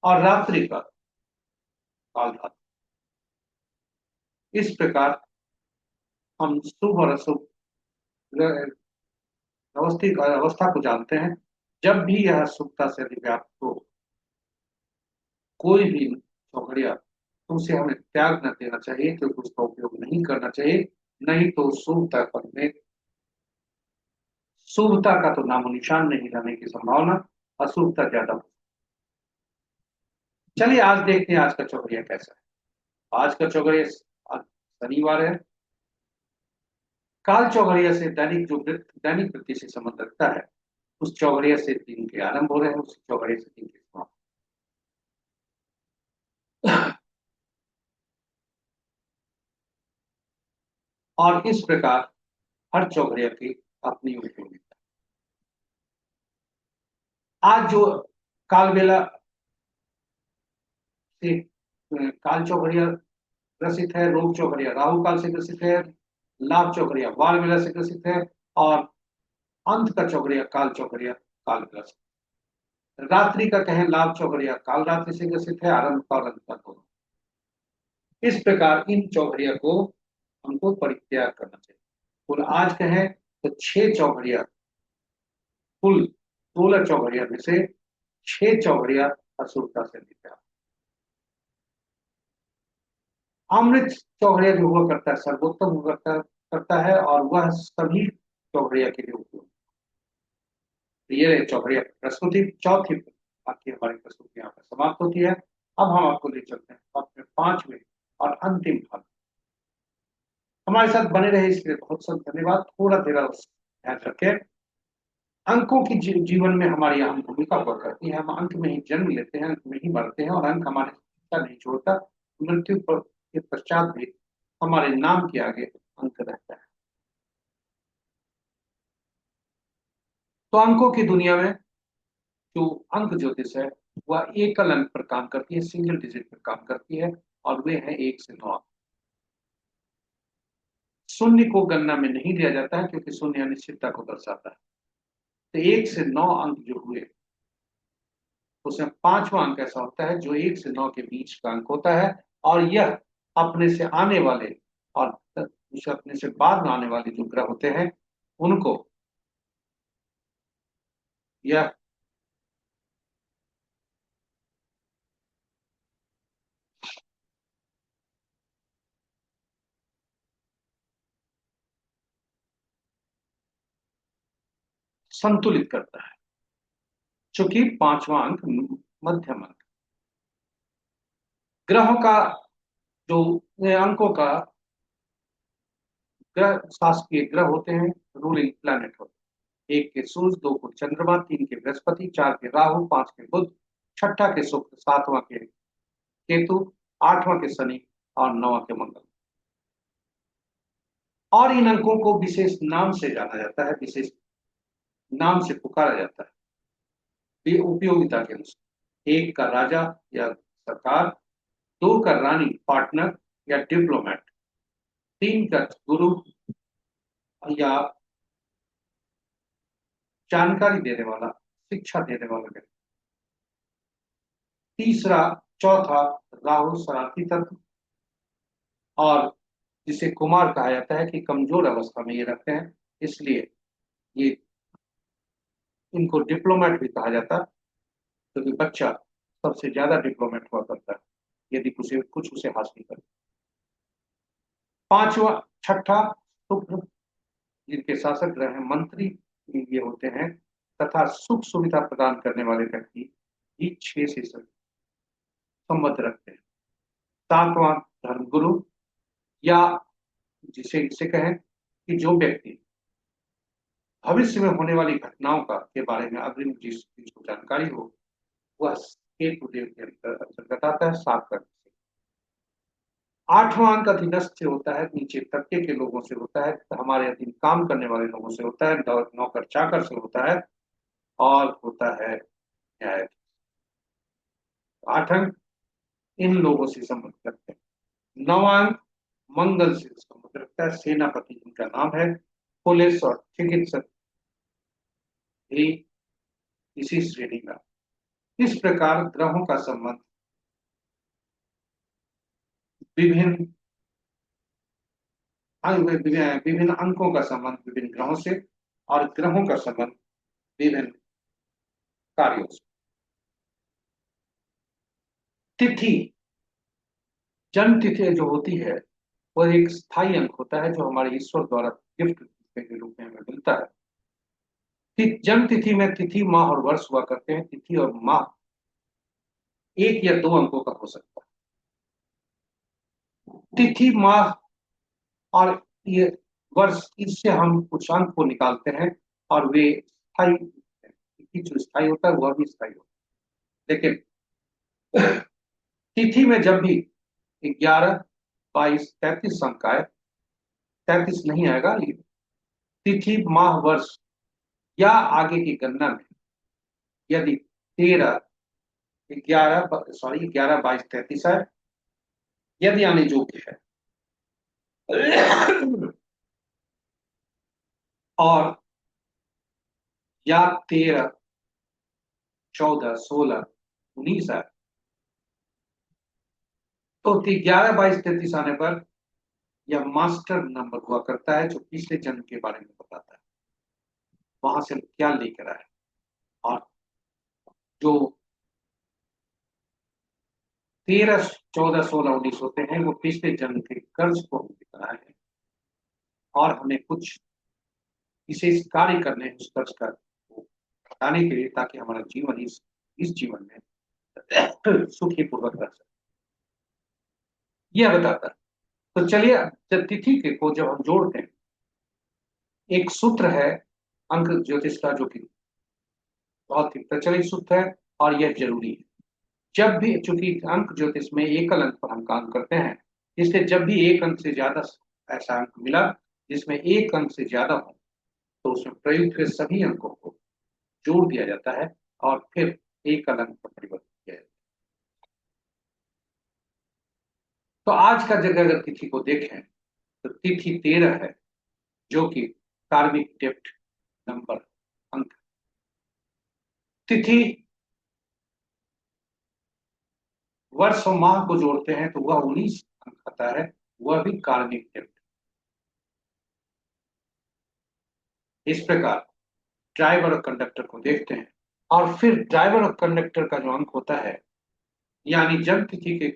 और रात्रि का काल धातु। इस प्रकार हम शुभ और अशुभ अवस्थित अवस्था को जानते हैं। जब भी यह शुभता से अधिव्याप्त हो कोई भी चौघड़िया, तो उसे हमें त्याग न देना चाहिए, क्योंकि उसका उपयोग नहीं करना चाहिए। नहीं तो शुभता पर में शुभता का तो नामो निशान नहीं रहने की संभावना, अशुभता ज्यादा हो। चलिए आज देखते हैं आज का चौघड़िया कैसा है। आज का चौघड़िया आज शनिवार है। काल चौघड़िया से दैनिक वृत्ति से संबंध रखता है। उस चौघड़िया से दिन के आरंभ हो रहे हैं, उस चौघड़िया से दिन के समाप्त। और इस प्रकार हर चौघड़िया की अपनी उपयोगिता। आज जो काल बेला से काल चौघड़िया ग्रसित है, रोग चौघड़िया राहु काल से ग्रसित है, लाभ चौघड़िया वार बेला से ग्रसित है, और अंत का चौघड़िया काल चौघड़िया काल ग्रसित। रात्रि का कहें लाभ चौघड़िया काल रात्रि से ग्रसित है, आरंभ का और अंत का दोनों। इस प्रकार इन चौघड़िया को हमको परित्याग करना चाहिए। कुल आज कहें तो 6 चौघड़िया, कुल 16 चौघड़िया में से 6 चौघड़िया अशुभता से निकला। अमृत चौघड़िया जो हुआ करता है सर्वोत्तम हुआ करता है, और वह सभी चौघड़िया के लिए उपयोग। ये चौघड़िया की प्रस्तुति चौथी, बाकी हमारी प्रस्तुति यहाँ पर समाप्त होती है। अब हम आपको ले चलते हैं अपने 5वें और अंतिम भाग। हमारे साथ बने रहे इसके लिए बहुत बहुत धन्यवाद। थोड़ा देर ध्यान रखें, अंकों की जीवन में हमारी अहम भूमिका हुआ करती है। हम अंक में ही जन्म लेते हैं, अंक में ही मरते हैं, और अंक हमारे शिक्षा नहीं छोड़ता। मृत्यु के पश्चात भी हमारे नाम के आगे अंक रहता है। तो अंकों की दुनिया में जो अंक ज्योतिष है वह एकल अंक पर काम करती है, सिंगल डिजिट पर काम करती है, और वे हैं 1 से 9। शून्य को गणना में नहीं लिया जाता है, क्योंकि शून्य अनिश्चितता को दर्शाता है। तो 1 से 9 अंक जो हुए, उसमें 5वां अंक ऐसा होता है जो 1 से 9 के बीच का अंक होता है, और यह अपने से आने वाले और अपने से बाद में आने वाले जो ग्रह होते हैं उनको यह संतुलित करता है। चूंकि 5वां अंक मध्यम अंक, ग्रहों का जो अंकों का ग्रह शासकीय ग्रह होते हैं, रूलिंग प्लैनेट होते हैं। 1 के सूर्य, 2 को चंद्रमा, 3 के बृहस्पति, 4 के राहु, 5 के बुध, छठा के शुक्र, 7वां के केतु, 8वां के शनि, और 9वां के मंगल। और इन अंकों को विशेष नाम से जाना जाता है, विशेष नाम से पुकारा जाता है ये उपयोगिता के अनुसार। 1 का राजा या सरकार, 2 का रानी पार्टनर या डिप्लोमेट, 3 का गुरु या जानकारी देने वाला, शिक्षा देने वाला व्यक्ति, तीसरा चौथा राहु शरारती तत्व, और जिसे कुमार कहा जाता है कि कमजोर अवस्था में ये रखते हैं, इसलिए ये इनको डिप्लोमेट भी कहा जाता है, क्योंकि बच्चा सबसे ज्यादा डिप्लोमेट हुआ करता है यदि कुछ उसे हासिल करे। 5वां छठा शुक्र, जिनके शासक ग्रह हैं मंत्री ये होते हैं तथा सुख सुविधा प्रदान करने वाले व्यक्ति भी 6 से संबंध रखते हैं। सातवां धर्मगुरु, या जिसे इसे कहें कि जो व्यक्ति भविष्य में होने वाली घटनाओं का के बारे में अग्रिम जिसको जानकारी हो, वह केतु देव के अंतर्गत आता है। 7 का। आठवां अंक अधीनस्थ से होता है, नीचे तबके के लोगों से होता है, हमारे अधीन काम करने वाले लोगों से होता है, नौकर चाकर से होता है, और होता है न्यायाधीश। 8 अंक इन लोगों से संबंध रखते हैं। 9वां अंक मंगल से संबंध रखता है, सेनापति जिनका नाम है। पुलिस और चिकित्सक भी इसी श्रेणी में। इस प्रकार ग्रहों का संबंध विभिन्न विभिन्न अंकों का संबंध विभिन्न ग्रहों से, और ग्रहों का संबंध विभिन्न कार्यों से। तिथि, जन्म तिथि जो होती है वह एक स्थायी अंक होता है जो हमारे ईश्वर द्वारा गिफ्ट के रूप में हमें मिलता है। जन्म तिथि में तिथि, माह और वर्ष हुआ करते हैं। तिथि और माह 1 या 2 अंकों का हो सकता है। तिथि, माह और ये वर्ष, इससे हम कुछ अंक को निकालते हैं और वे स्थायी, तिथि जो स्थायी होता है वह भी स्थायी होता है। लेकिन तिथि में जब भी 11, 22, 33 अंक आए, 33 नहीं आएगा, तिथि, माह, वर्ष या आगे की गणना में यदि 13, 11, 22, 33 है, यदि आने योग्य है और या 13, 14, 16, 19 है, तो 11, 22, 33 आने पर यह मास्टर नंबर हुआ करता है जो पिछले जन्म के बारे में बताता है, वहां से क्या लेकर आए। और जो 13, 14, 16, 19 होते हैं वो पिछले जन्म के कर्ज को हम लेकर आए हैं, और हमें कुछ विशेष कार्य करने हैं उस कर्ज का हटाने के लिए, ताकि हमारा जीवन इस जीवन में सुखी पूर्वक रह सके, यह बताता है। तो चलिए, जब तिथि के को जब हम जोड़ते हैं, एक सूत्र है अंक ज्योतिष का जो कि बहुत ही प्रचलित सूत्र है और यह जरूरी है। जब भी, चूंकि अंक ज्योतिष में एकल अंक पर हम काम करते हैं, इसलिए जब भी एक अंक से ज्यादा ऐसा अंक मिला जिसमें एक अंक से ज्यादा हो, तो उसमें प्रयुक्त हुए सभी अंकों को जोड़ दिया जाता है और फिर एकल अंक पर परिवर्तित किया जाता है। तो आज का जगह अगर तिथि को देखें तो तिथि 13 है, जो कि कार्मिक डेप्ट नंबर अंक। तिथि वर्ष और माह को जोड़ते हैं तो वह 19 अंक आता है, वह भी कार्मिक डेप्ट। इस प्रकार ड्राइवर और कंडक्टर को देखते हैं, और फिर ड्राइवर और कंडक्टर का जो अंक होता है, यानी जन्म तिथि के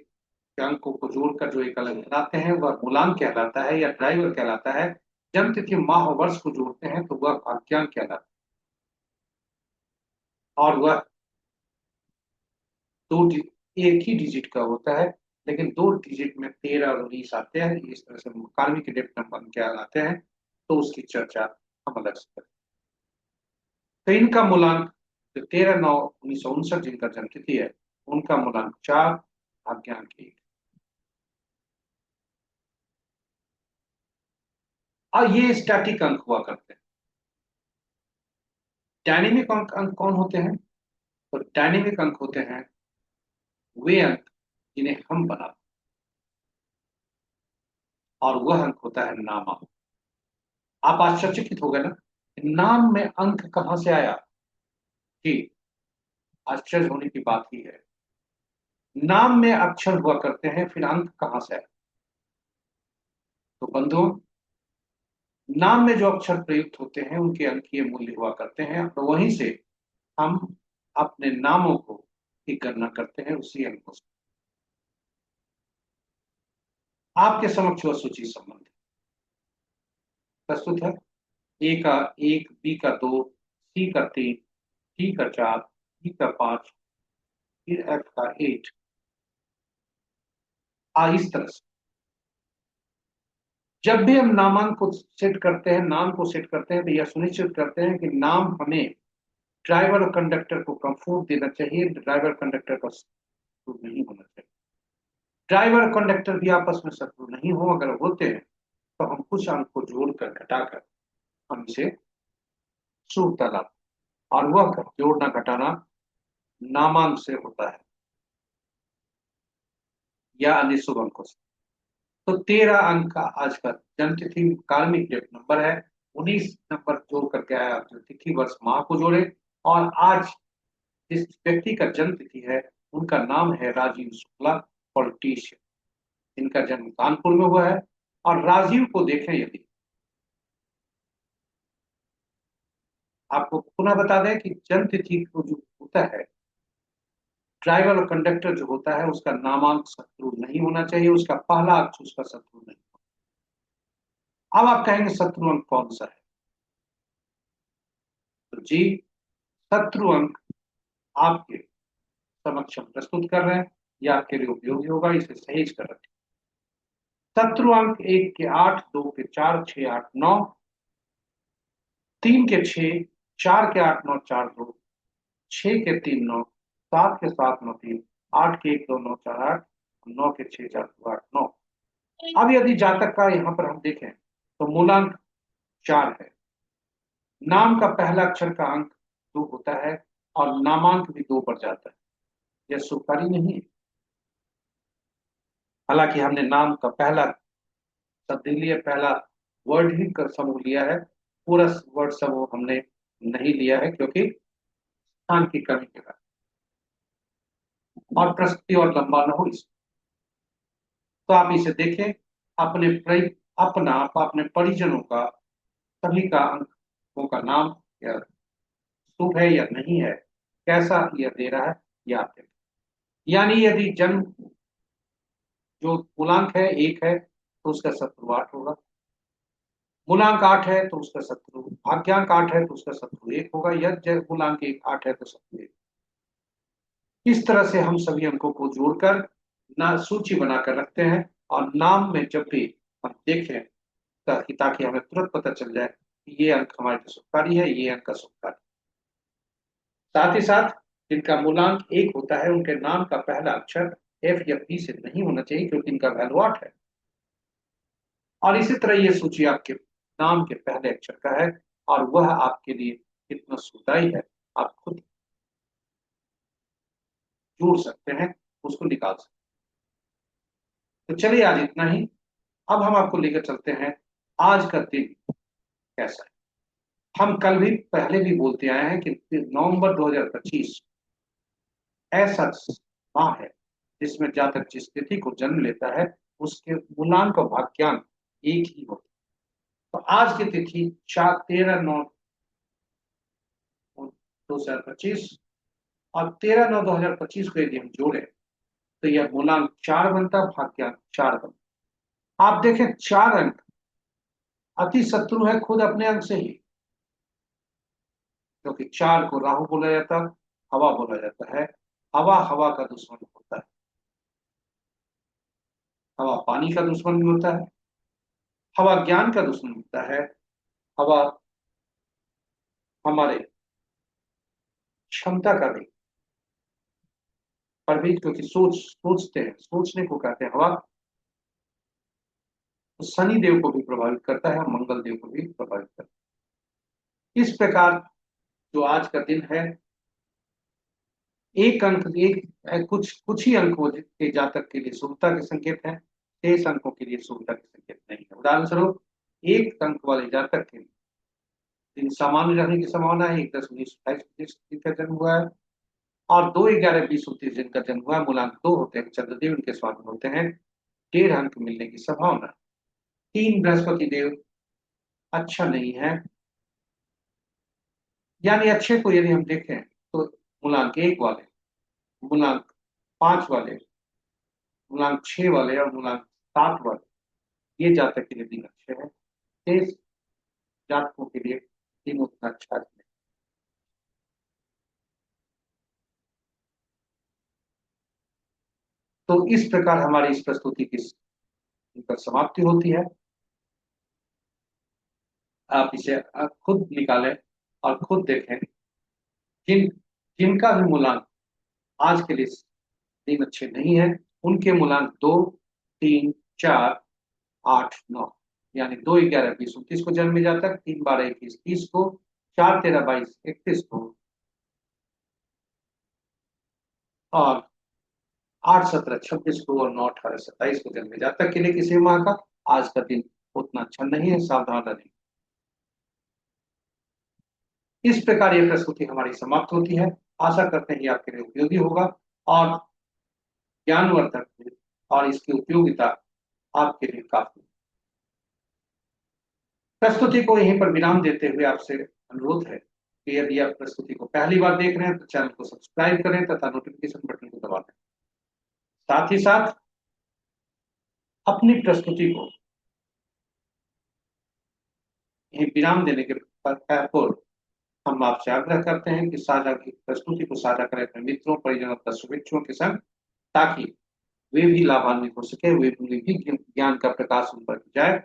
अंकों को जोड़कर जो एक अलग बनाते हैं वह मूलांक कहलाता है या ड्राइवर कहलाता है। जन्म तिथि, माह और वर्ष को जोड़ते हैं तो वह भाग्यांक कहलाता है, और वह एक ही डिजिट का होता है, लेकिन 2 डिजिट में 13 और 19 आते हैं। इस तरह से कार्मिक डेप्ट नंबर कहलाते हैं, तो उसकी चर्चा हम अलग से करें। तो इनका मूलांक जो 13/9/1959 जिनका जन्म तिथि है, उनका मूलांक 4, भाग्यांक 1। और ये स्टैटिक अंक हुआ करते हैं। डायनेमिक अंक कौन होते हैं? तो डायनेमिक अंक होते हैं वे अंक जिन्हें हम बनाते हैं, और वह अंक होता है नाम अंक। आप आश्चर्यचकित हो गए ना, नाम में अंक कहां से आया? कि आश्चर्य होने की बात ही है। नाम में अक्षर हुआ करते हैं, फिर अंक कहां से आए? तो बंधुओं, नाम में जो अक्षर प्रयुक्त होते हैं उनके अंकीय मूल्य हुआ करते हैं, तो वहीं से हम अपने नामों को की गणना करते हैं उसी अंकों से। आपके समक्ष वह सूची संबंध प्रस्तुत है। ए का 1, बी का 2, सी का 3, डी का 4, ई का 5, फिर एफ का 8। इस तरह से जब भी हम नामांक को सेट करते हैं, नाम को सेट करते हैं, तो यह सुनिश्चित करते हैं कि नाम हमें ड्राइवर और कंडक्टर को कंफर्ट देना चाहिए, ड्राइवर कंडक्टर का शत्रु नहीं होना चाहिए। ड्राइवर और कंडक्टर भी आपस में शत्रु नहीं हो, अगर होते हैं तो हम कुछ अंक को जोड़कर घटाकर हम इसे शुभ तलाब, और वह जोड़ना घटाना नामांक से होता है या अन्य शुभ अंकों से। तो 13 अंक का आज का जन्म तिथि कार्मिक डेट नंबर है। 19 नंबर जोड़ करके आया, जो तिथि वर्ष माह को जोड़े। और आज जिस व्यक्ति का जन्म तिथि है उनका नाम है राजीव शुक्ला, पॉलिटिशियन। इनका जन्म कानपुर में हुआ है। और राजीव को देखें, यदि आपको पुनः बता दें कि जन्म तिथि को जो होता है, ड्राइवर और कंडक्टर जो होता है उसका नामांक शत्रु नहीं होना चाहिए, उसका पहला अक्षर उसका शत्रु नहीं। अब आप कहेंगे शत्रु अंक कौन सा है? तो जी, शत्रु अंक आपके समक्ष हम प्रस्तुत कर रहे हैं, यह आपके लिए उपयोगी होगा, इसे सहेज कर रखें। शत्रु अंक 1 के 8, 2 के 4, 6, 8, 9, 3 के 6, 4 के 8, 9, 4, 2, 6 के 3, 9, 7 के 7, 9, 3, 8 के 1, 2, 9, 4, 8, 9 के 6, 4, 2, 8, 9। अब यदि जातक का यहाँ पर हम देखें तो मूलांक 4 है। नाम का पहला अक्षर का अंक 2 होता है और नामांक भी 2 पर जाता है। यह शुभकारी नहीं है। हालांकि हमने नाम का पहला शब्द लिया, पहला वर्ड ही का समूह लिया है, पूरा वर्ड समूह हमने नहीं लिया है, क्योंकि स्थान की कमी के कारण और प्रस्तुति और लंबा न हो इस। तो आप इसे देखें, अपने अपना अपने परिजनों का, सभी का अंकों का नाम या शुभ है या नहीं है, कैसा यह दे रहा है, यह आप देखें। यानी यदि जन्म जो मूलांक है 1 है तो उसका शत्रु 8 होगा। मूलांक 8 है तो उसका शत्रु, भाग्यांक 8 है तो उसका शत्रु 1 होगा। यदि मूलांक 8 है तो शत्रु 1। इस तरह से हम सभी अंकों को जोड़कर ना सूची बनाकर रखते हैं, और नाम में जब भी हम देखें ताकि हमें तुरंत पता चल जाए कि ये अंक हमारे लिए शुभकारी है, ये अंक शुभकारी। साथ ही साथ जिनका मूलांक 1 होता है उनके नाम का पहला अक्षर एफ या पी से नहीं होना चाहिए, क्योंकि इनका वैल्यू 8 है। और इसी तरह ये सूची आपके नाम के पहले अक्षर का है, और वह आपके लिए कितना सुखदायी है आप खुद जोड़ सकते हैं, उसको निकाल सकते हैं। तो चलिए आज इतना ही। अब हम आपको लेकर चलते हैं आज का दिन कैसा है। हम कल भी पहले भी बोलते आए हैं कि नवंबर 2025 ऐसा माह है जिसमें जातक जिस तिथि को जन्म लेता है उसके मूलांक और भाग्यांक एक ही होते हैं। तो आज की तिथि 13/9/2025, और 13/9/2025 को यदि हम जोड़े तो यह मूलांक 4 बनता, भाग्यांक 4 बनता। आप देखें 4 अंक अति शत्रु है खुद अपने अंक से ही, क्योंकि 4 को राहु बोला जाता, हवा बोला जाता है। हवा हवा का दुश्मन होता है। हवा पानी का दुश्मन भी होता है। हवा ज्ञान का दुश्मन होता है। हवा हमारे क्षमता का भी, पर भी क्योंकि सोचते हैं, सोचने को कहते हैं हवा। तो शनि देव को भी प्रभावित करता है, मंगल देव को भी प्रभावित करता है। इस प्रकार जो आज का दिन है, एक अंक एक कुछ कुछ ही अंकों के जातक के लिए शुभता के संकेत हैं, शेष अंकों के लिए शुभता के संकेत नहीं है। उदाहरण स्वरूप, एक अंक वाले जातक के लिए दिन सामान्य रहने की संभावना है, 1, 10, 19, 28 जिनका जन्म हुआ है, और 2, 11, 20, 29 जिनका जन्म हुआ है, मूलांक 2 होते हैं, चंद्रदेव इनके स्वामी होते हैं, 1.5 अंक मिलने की संभावना है। 3, बृहस्पति देव अच्छा नहीं है। यानी अच्छे को यदि हम देखें तो मूलांक 1 वाले, मूलांक 5 वाले, मूलांक 6 वाले और मूलांक 7 वाले, ये जातक के लिए दिन अच्छे हैं। शेष जातकों के लिए दिन उतना अच्छा नहीं। तो इस प्रकार हमारी इस प्रस्तुति की पर समाप्ति होती है। आप इसे खुद निकालें और खुद देखें। जिनका भी मूलांक आज के लिए दिन अच्छे नहीं है, उनके मूलांक 2, 3, 4, 8, 9, यानी 2, 11, 20, 29 को जन्म जातक, 3, 12, 21, 30 को, 4, 13, 22, 31 को, और 8, 17, 26 को, और 9, 18, 27 को जन्म जातक के लिए किसी माह का आज का दिन उतना अच्छा नहीं है, सावधान रहें। इस प्रकार यह प्रस्तुति हमारी समाप्त होती है। आशा करते हैं ये आपके लिए उपयोगी होगा और ज्ञानवर्धक है, और इसकी उपयोगिता आपके लिए काफी। प्रस्तुति को यहीं पर विराम देते हुए आपसे अनुरोध है कि यदि आप प्रस्तुति को पहली बार देख रहे हैं तो चैनल को सब्सक्राइब करें तथा नोटिफिकेशन बटन को दबा दें। साथ ही साथ अपनी प्रस्तुति को यहीं विराम देने के पूर्व हम आपसे आग्रह करते हैं कि साझा की प्रस्तुति को साझा करें अपने मित्रों, परिजनों तथा शुभेच्छुओं के संग, ताकि वे भी लाभान्वित हो सके, वे भी ज्ञान का प्रकाश उन पर जाए,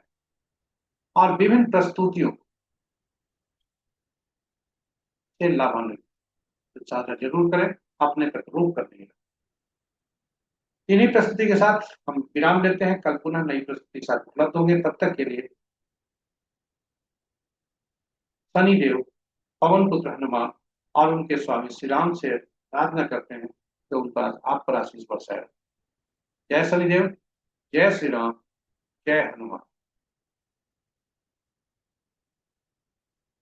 और विभिन्न प्रस्तुतियों से लाभान्वित। तो साझा जरूर करें, अपने तक रोक कर नहीं। इन्हीं प्रस्तुति के साथ हम विराम लेते हैं। कल पुनः नई प्रस्तुति के साथ उपलब्ध होंगे। तब तक के लिए शनिदेव, पवन पुत्र हनुमान और उनके स्वामी श्री राम से प्रार्थना करते हैं कि उन पर आप पर आशीष बरसाए। जय शनिदेव, जय श्री राम, जय हनुमान।